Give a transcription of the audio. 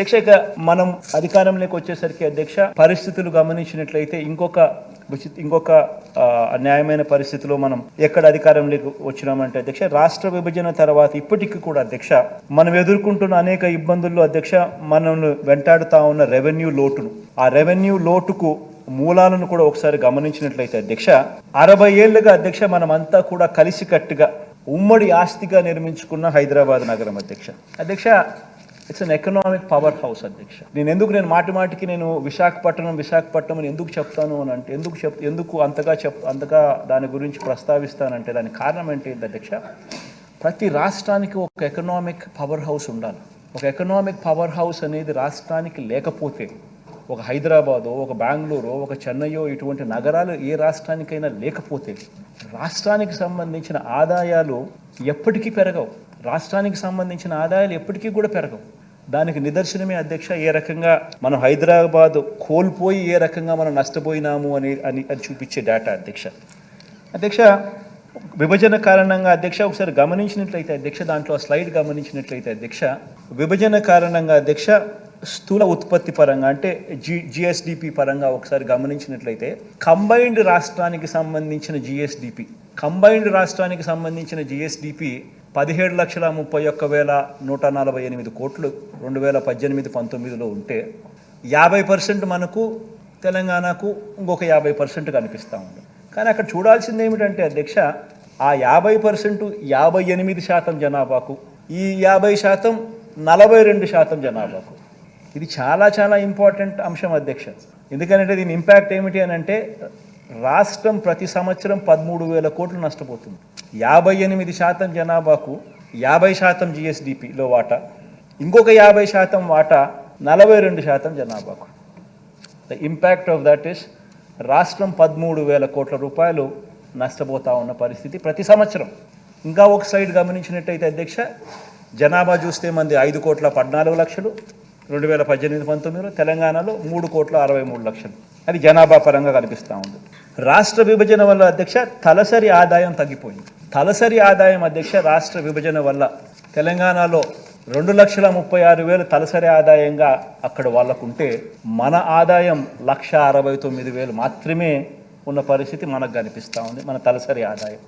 అధ్యక్ష ఇక మనం అధికారంలోకి వచ్చేసరికి అధ్యక్ష పరిస్థితులు గమనించినట్లయితే ఇంకొక న్యాయమైన పరిస్థితిలో మనం ఎక్కడ అధికారంలోకి వచ్చినామంటే అధ్యక్ష రాష్ట్ర విభజన తర్వాత ఇప్పటికీ కూడా అధ్యక్ష మనం ఎదుర్కొంటున్న అనేక ఇబ్బందుల్లో అధ్యక్ష మనల్ని వెంటాడుతా ఉన్న రెవెన్యూ లోటును ఆ రెవెన్యూ లోటుకు మూలాలను కూడా ఒకసారి గమనించినట్లయితే అధ్యక్ష 60 ఏళ్లుగా అధ్యక్ష మనమంతా కూడా కలిసికట్టుగా ఉమ్మడి ఆస్తిగా నిర్మించుకున్న హైదరాబాద్ నగరం అధ్యక్ష it's an economic power house అధ్యక్ష. నేను మాటికి నేను విశాఖపట్నం అని ఎందుకు చెప్తాను అని అంటే ఎందుకు అంతగా దాని గురించి ప్రస్తావిస్తానంటే దానికి కారణం ఏంటి అధ్యక్ష, ప్రతి రాష్ట్రానికి ఒక ఎకనామిక్ పవర్ హౌస్ ఉండాలి. ఒక ఎకనామిక్ పవర్ హౌస్ అనేది రాష్ట్రానికి లేకపోతే, ఒక హైదరాబాదో ఒక బెంగళూరు ఒక చెన్నైయో ఇటువంటి నగరాలు ఏ రాష్ట్రానికైనా లేకపోతే రాష్ట్రానికి సంబంధించిన ఆదాయాలు ఎప్పటికీ పెరగవు. ఎప్పటికీ కూడా పెరగవు. దానికి నిదర్శనమే అధ్యక్ష ఏ రకంగా మనం హైదరాబాద్ కోల్పోయి ఏ రకంగా మనం నష్టపోయినాము అని చూపించే డేటా అధ్యక్ష. విభజన కారణంగా అధ్యక్ష ఒకసారి గమనించినట్లయితే అధ్యక్ష దాంట్లో స్లైడ్ గమనించినట్లయితే అధ్యక్ష విభజన కారణంగా అధ్యక్ష స్థూల ఉత్పత్తి పరంగా అంటే జిఎస్డిపి పరంగా ఒకసారి గమనించినట్లయితే కంబైన్డ్ రాష్ట్రానికి సంబంధించిన జిఎస్డిపి 17,31,148 కోట్లు 2018-19లో ఉంటే 50% మనకు తెలంగాణకు ఇంకొక 50% కనిపిస్తూ ఉంది. కానీ అక్కడ చూడాల్సింది ఏమిటంటే అధ్యక్ష ఆ 50% 58% జనాభాకు, ఈ 50% 42% జనాభాకు. ఇది చాలా ఇంపార్టెంట్ అంశం అధ్యక్ష. ఎందుకంటే దీని ఇంపాక్ట్ ఏమిటి అని అంటే రాష్ట్రం ప్రతి సంవత్సరం 13,000 కోట్లు నష్టపోతుంది. 58% జనాభాకు 50% జిఎస్డిపిలో వాటా, ఇంకొక 50% వాటా 42% జనాభాకు. The impact of that is రాష్ట్రం 13,000 కోట్ల రూపాయలు నష్టపోతా ఉన్న పరిస్థితి ప్రతి సంవత్సరం. ఇంకా ఒక సైడ్ గమనించినట్టయితే అధ్యక్ష జనాభా చూస్తే మంది 5,14,00,000 2018-19లో, తెలంగాణలో 3,63,00,000. అది జనాభా పరంగా కనిపిస్తూ ఉంది. రాష్ట్ర విభజన వల్ల అధ్యక్ష తలసరి ఆదాయం తగ్గిపోయింది. అధ్యక్ష రాష్ట్ర విభజన వల్ల తెలంగాణలో 2,36,000 తలసరి ఆదాయంగా అక్కడ వాళ్ళకుంటే మన ఆదాయం 1,69,000 మాత్రమే ఉన్న పరిస్థితి మనకు కనిపిస్తూ ఉంది, మన తలసరి ఆదాయం.